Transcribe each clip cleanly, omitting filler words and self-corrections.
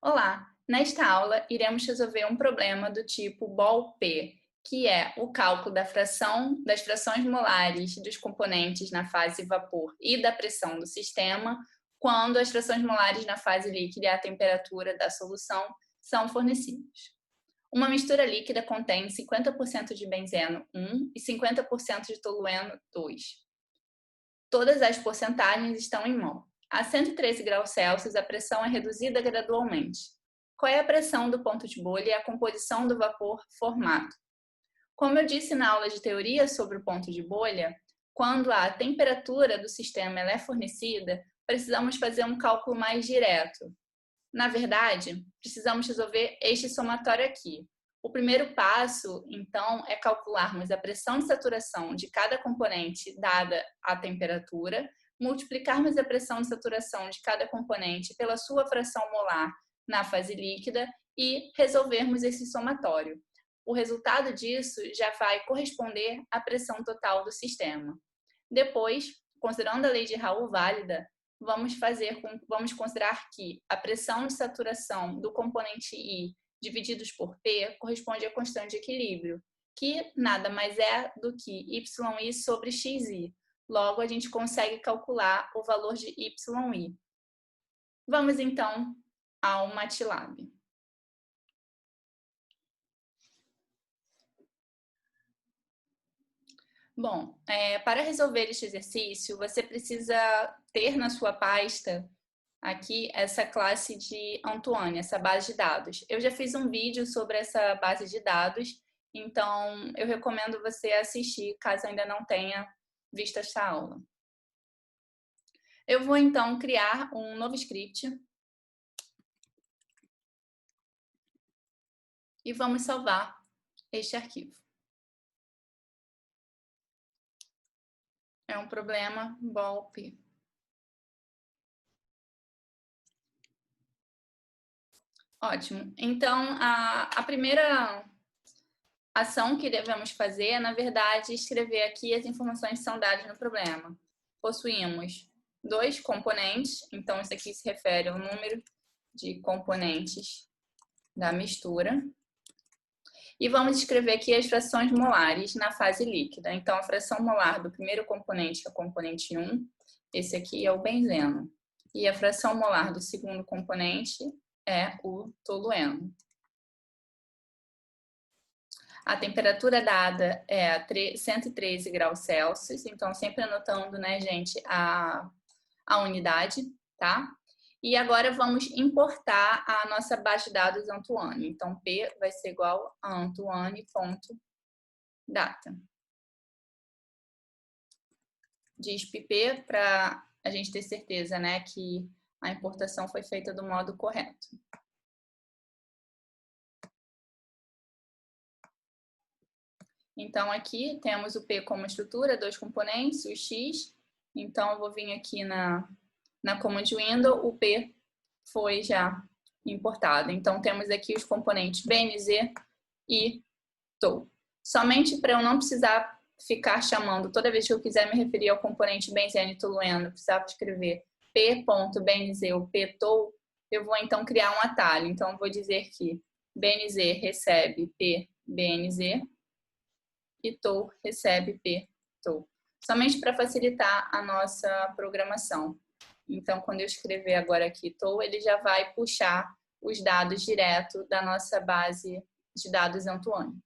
Olá! Nesta aula, iremos resolver um problema do tipo BOL-P, que é o cálculo das frações molares dos componentes na fase vapor e da pressão do sistema, quando as frações molares na fase líquida e a temperatura da solução são fornecidas. Uma mistura líquida contém 50% de benzeno 1 e 50% de tolueno 2. Todas as porcentagens estão em mol. A 113 graus Celsius, a pressão é reduzida gradualmente. Qual é a pressão do ponto de bolha e a composição do vapor formado? Como eu disse na aula de teoria sobre o ponto de bolha, quando a temperatura do sistema é fornecida, precisamos fazer um cálculo mais direto. Na verdade, precisamos resolver este somatório aqui. O primeiro passo, então, é calcularmos a pressão de saturação de cada componente dada a temperatura, multiplicarmos a pressão de saturação de cada componente pela sua fração molar na fase líquida e resolvermos esse somatório. O resultado disso já vai corresponder à pressão total do sistema. Depois, considerando a lei de Raoult válida, vamos considerar que a pressão de saturação do componente I divididos por P corresponde à constante de equilíbrio, que nada mais é do que YI sobre XI. Logo, a gente consegue calcular o valor de YI. Vamos, então, ao MATLAB. Bom, para resolver este exercício, você precisa ter na sua pasta aqui essa classe de Antoine, essa base de dados. Eu já fiz um vídeo sobre essa base de dados, então eu recomendo você assistir, caso ainda não tenha visto esta aula. Eu vou então criar um novo script e vamos salvar este arquivo. É um problema BOL-P. Ótimo. Então, a primeira ação que devemos fazer é, na verdade, escrever aqui as informações que são dadas no problema. Possuímos dois componentes, então isso aqui se refere ao número de componentes da mistura. E vamos escrever aqui as frações molares na fase líquida. Então, a fração molar do primeiro componente, que é o componente 1, esse aqui é o benzeno. E a fração molar do segundo componente é o tolueno. A temperatura dada é 113 graus Celsius, então sempre anotando, né, gente, a unidade, tá? E agora vamos importar a nossa base de dados Antoine. Então, P vai ser igual a Antoine.data. Diz P para a gente ter certeza, né, que a importação foi feita do modo correto. Então, aqui temos o P como estrutura, dois componentes, o X. Então, eu vou vir aqui na command window, o P foi já importado. Então, temos aqui os componentes BNZ e TOU. Somente para eu não precisar ficar chamando, toda vez que eu quiser me referir ao componente benzeno e tolueno, eu precisava escrever P.BNZ ou P.TOU, eu vou então criar um atalho. Então, eu vou dizer que BNZ recebe P.BNZ e TOU recebe P.TOU. Somente para facilitar a nossa programação. Então, quando eu escrever agora aqui TOU, ele já vai puxar os dados direto da nossa base de dados Antoine.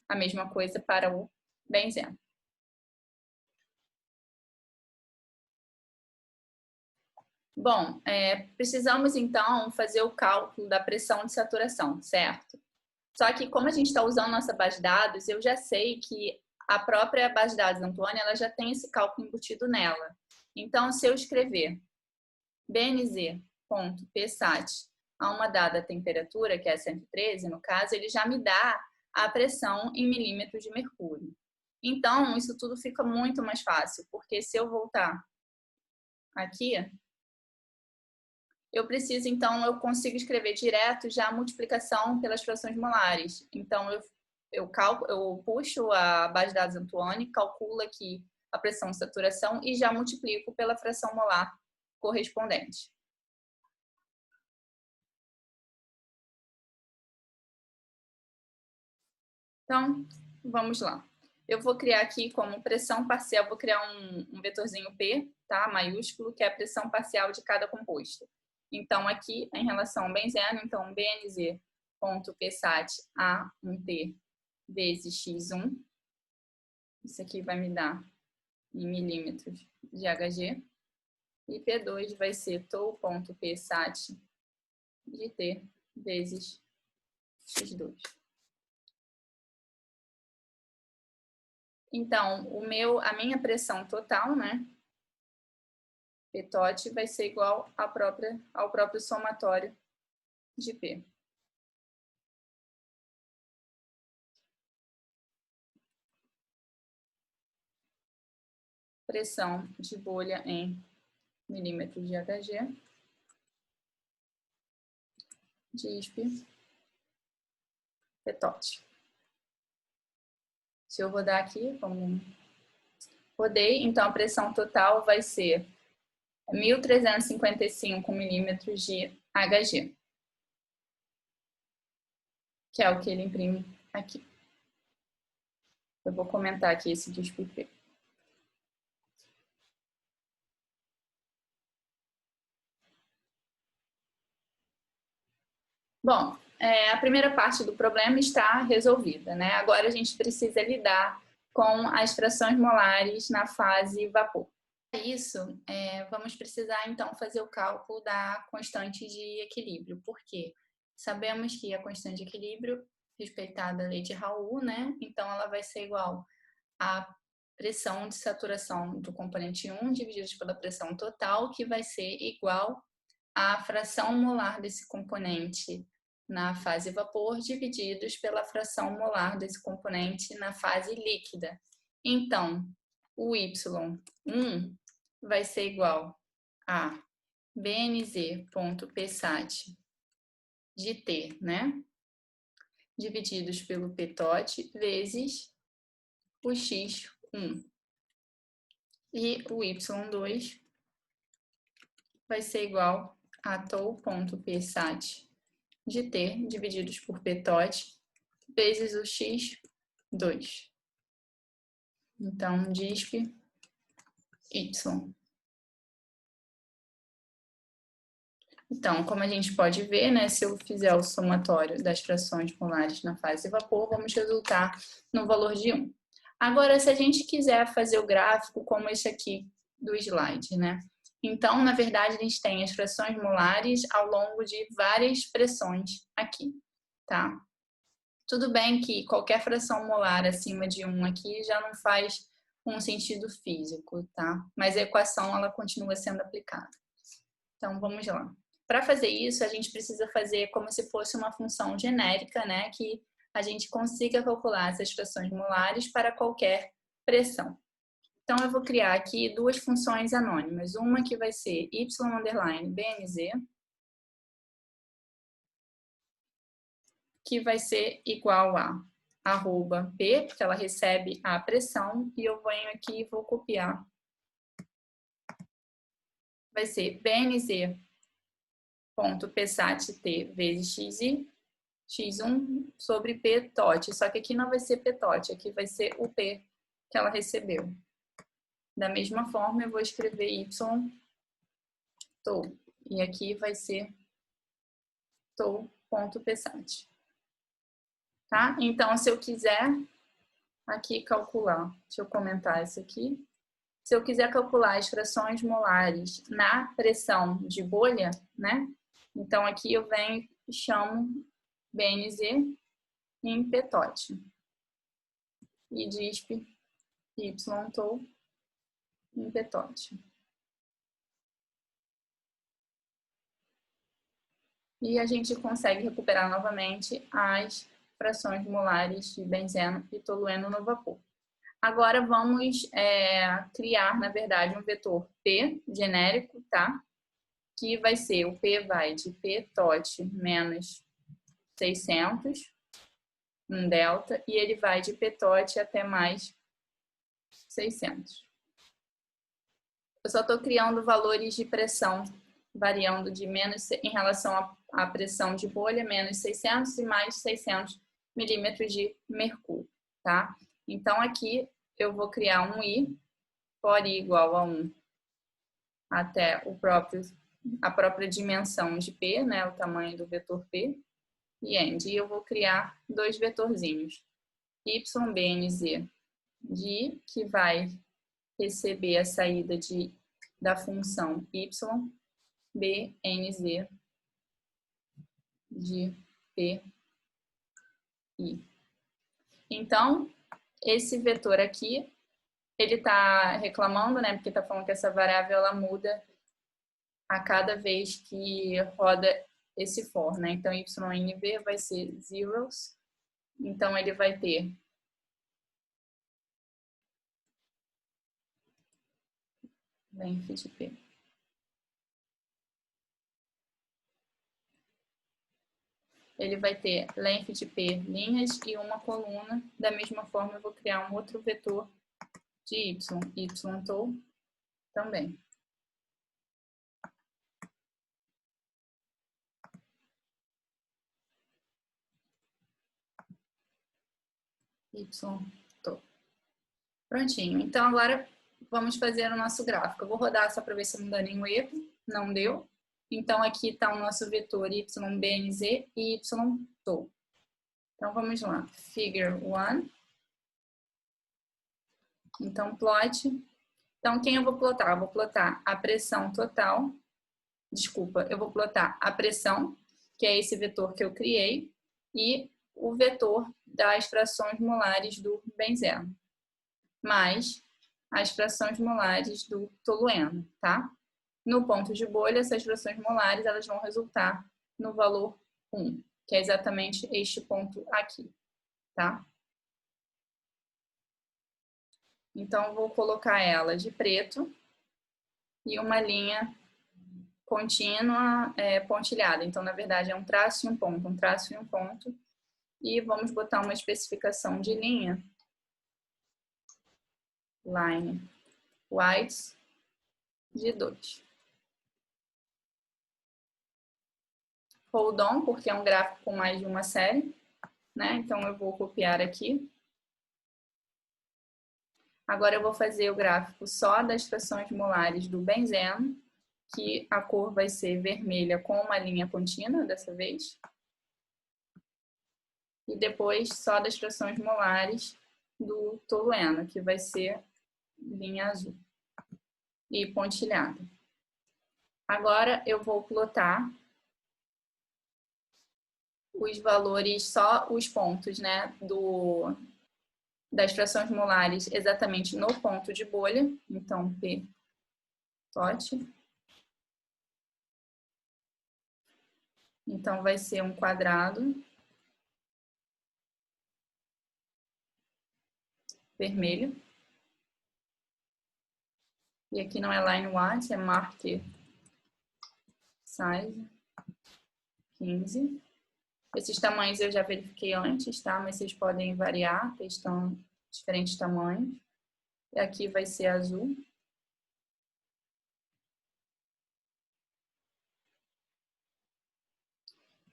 A mesma coisa para o benzeno. Bom, precisamos então fazer o cálculo da pressão de saturação, certo? Só que como a gente está usando nossa base de dados, eu já sei que a própria base de dados Antoine, ela já tem esse cálculo embutido nela. Então, se eu escrever bnz.psat a uma dada temperatura, que é 113 no caso, ele já me dá a pressão em milímetros de mercúrio. Então, isso tudo fica muito mais fácil, porque se eu voltar aqui, eu preciso, então, eu consigo escrever direto já a multiplicação pelas frações molares. Então, eu puxo a base de dados Antoine, calculo aqui a pressão de saturação e já multiplico pela fração molar correspondente. Então, vamos lá. Eu vou criar aqui como pressão parcial, vou criar um vetorzinho P, tá? Maiúsculo, que é a pressão parcial de cada composto. Então, aqui, em relação ao benzeno, então, BNZ.PSAT A1T vezes X1. Isso aqui vai me dar em milímetros de Hg. E P2 vai ser TOU.PSAT de T vezes X2. Então, a minha pressão total, né, P-TOT, vai ser igual ao próprio somatório de P. Pressão de bolha em milímetros de Hg, DISP, P-TOT. Se eu rodar aqui, rodei, então a pressão total vai ser 1.355 milímetros de Hg, que é o que ele imprime aqui. Eu vou comentar aqui esse DISP P. Bom, a primeira parte do problema está resolvida, né? Agora a gente precisa lidar com as frações molares na fase vapor. Para isso, vamos precisar então fazer o cálculo da constante de equilíbrio. Por quê? Sabemos que a constante de equilíbrio, respeitada a lei de Raoult, né? Então ela vai ser igual à pressão de saturação do componente 1 dividido pela pressão total, que vai ser igual à fração molar desse componente na fase vapor divididos pela fração molar desse componente na fase líquida. Então, o Y1 vai ser igual a BNZ.PSAT de T, né? Divididos pelo P-TOT vezes o X1. E o Y2 vai ser igual a TOU.PSAT de T divididos por P-TOT vezes o X2. Então, DISP Y. Então, como a gente pode ver, né, se eu fizer o somatório das frações molares na fase vapor, vamos resultar no valor de 1. Agora, se a gente quiser fazer o gráfico como esse aqui do slide, né? Então, na verdade, a gente tem as frações molares ao longo de várias pressões aqui, tá? Tudo bem que qualquer fração molar acima de 1 aqui já não faz um sentido físico, tá? Mas a equação, ela continua sendo aplicada. Então, vamos lá. Para fazer isso, a gente precisa fazer como se fosse uma função genérica, né? Que a gente consiga calcular essas frações molares para qualquer pressão. Então, eu vou criar aqui duas funções anônimas. Uma que vai ser y_BNZ, que vai ser igual a arroba P, porque ela recebe a pressão, e eu venho aqui e vou copiar. Vai ser BNZ.PSAT-T vezes XI, X1 sobre P-TOT. Só que aqui não vai ser P-TOT, aqui vai ser o P que ela recebeu. Da mesma forma, eu vou escrever Y TOU. E aqui vai ser TOU.PSAT. Tá? Então, se eu quiser aqui calcular, deixa eu comentar isso aqui. Se eu quiser calcular as frações molares na pressão de bolha, né? Então, aqui eu venho e chamo BNZ em P-TOT. E DISP Y-TOU em P-TOT. E a gente consegue recuperar novamente as frações molares de benzeno e tolueno no vapor. Agora vamos criar, na verdade, um vetor P genérico, tá? Que vai ser, o P vai de P-TOT menos 600, um delta, e ele vai de P-TOT até mais 600. Eu só estou criando valores de pressão, variando de menos, em relação à pressão de bolha, menos 600 e mais 600 milímetros de mercúrio, tá? Então, aqui eu vou criar um I, for I igual a 1 até a própria dimensão de P, né? O tamanho do vetor P, e end. E eu vou criar dois vetorzinhos, YBNZ de I, que vai receber a saída da função Y, BNZ de P, I. Então, esse vetor aqui, ele está reclamando, né? Porque está falando que essa variável ela muda a cada vez que roda esse for, né? Então, YNV vai ser zeros. Então, ele vai ter length de P. Ele vai ter length de P linhas e uma coluna. Da mesma forma, eu vou criar um outro vetor de Y, YTOL também. YTOL. Prontinho. Então, agora vamos fazer o nosso gráfico. Eu vou rodar só para ver se não dá nenhum erro. Não deu. Então, aqui está o nosso vetor YBNZ e YTOL. Então, vamos lá. Figure 1. Então, plot. Então, quem eu vou plotar? Eu vou plotar a pressão total. Desculpa, eu vou plotar a pressão, que é esse vetor que eu criei, e o vetor das frações molares do benzeno, mais as frações molares do tolueno, tá? No ponto de bolha, essas frações molares elas vão resultar no valor 1, que é exatamente este ponto aqui, tá? Então, eu vou colocar ela de preto e uma linha contínua pontilhada. Então, na verdade, é um traço e um ponto, um traço e um ponto. E vamos botar uma especificação de linha. Line width de 2. Hold on, porque é um gráfico com mais de uma série, né? Então, eu vou copiar aqui. Agora, eu vou fazer o gráfico só das frações molares do benzeno, que a cor vai ser vermelha com uma linha contínua, dessa vez. E depois, só das frações molares do tolueno, que vai ser linha azul e pontilhada. Agora, eu vou plotar os valores, só os pontos, né, das frações molares exatamente no ponto de bolha. Então, P tot. Então, vai ser um quadrado vermelho. E aqui não é line width, é marker size 15. Esses tamanhos eu já verifiquei antes, tá? Mas vocês podem variar, porque estão diferentes tamanhos. E aqui vai ser azul.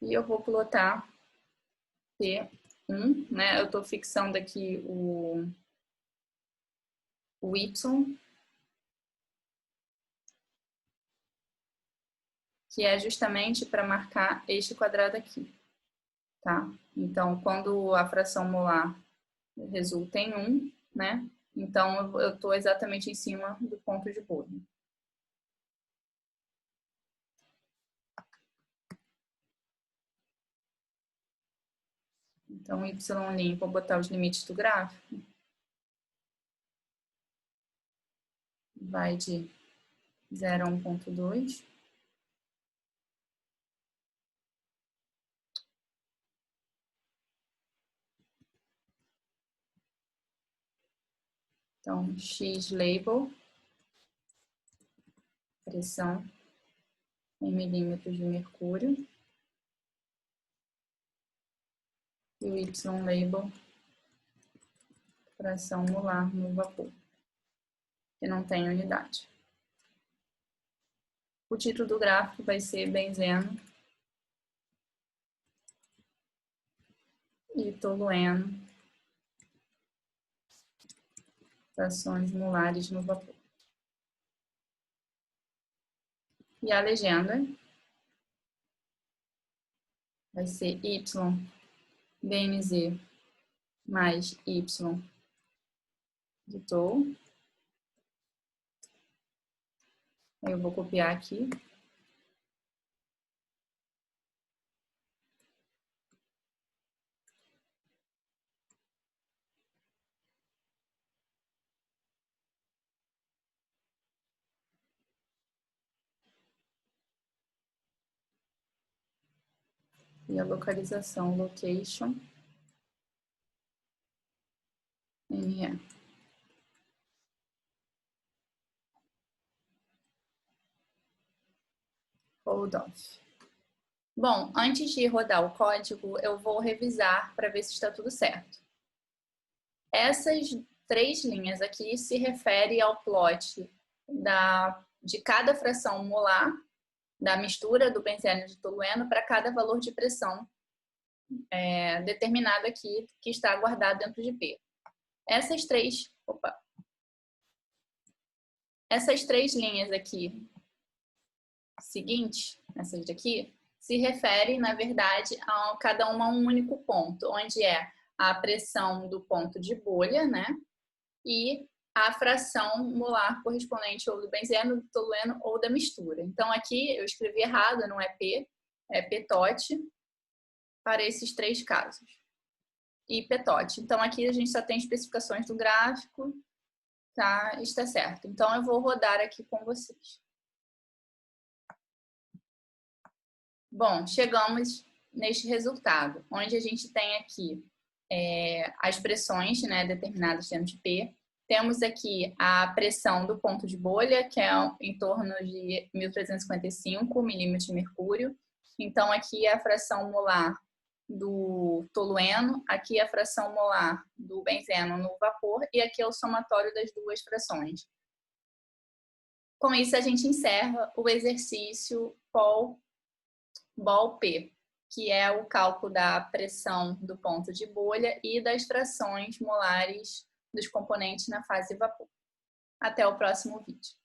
E eu vou plotar P1, né? Eu estou fixando aqui o Y, que é justamente para marcar este quadrado aqui, tá? Então, quando a fração molar resulta em 1, né? Então, eu estou exatamente em cima do ponto de bolha. Então, Y', vou botar os limites do gráfico. Vai de 0 a 1,2. Então, X label, pressão em milímetros de mercúrio. E o Y label, fração molar no vapor, que não tem unidade. O título do gráfico vai ser benzeno e tolueno, frações molares no vapor. E a legenda vai ser Y DNZ mais Y de Tou. Aí eu vou copiar aqui. E a localização, location, NE. Hold off. Bom, antes de rodar o código, eu vou revisar para ver se está tudo certo. Essas 3 linhas aqui se referem ao plot de cada fração molar da mistura do benzeno de tolueno para cada valor de pressão determinado aqui que está guardado dentro de P. Essas três linhas aqui seguintes, essas daqui, se referem, na verdade, a cada uma a um único ponto, onde é a pressão do ponto de bolha, né? E a fração molar correspondente ou do benzeno, do tolueno ou da mistura. Então, aqui eu escrevi errado, não é P, é PTOT para esses 3 casos. E PTOT. Então, aqui a gente só tem especificações do gráfico, tá? Está certo. Então, eu vou rodar aqui com vocês. Bom, chegamos neste resultado, onde a gente tem aqui as pressões, né, determinadas dentro de P. Temos aqui a pressão do ponto de bolha, que é em torno de 1.355 milímetros de mercúrio. Então, aqui é a fração molar do tolueno, aqui é a fração molar do benzeno no vapor e aqui é o somatório das 2 frações. Com isso, a gente encerra o exercício BOL-P, que é o cálculo da pressão do ponto de bolha e das frações molares dos componentes na fase vapor. Até o próximo vídeo.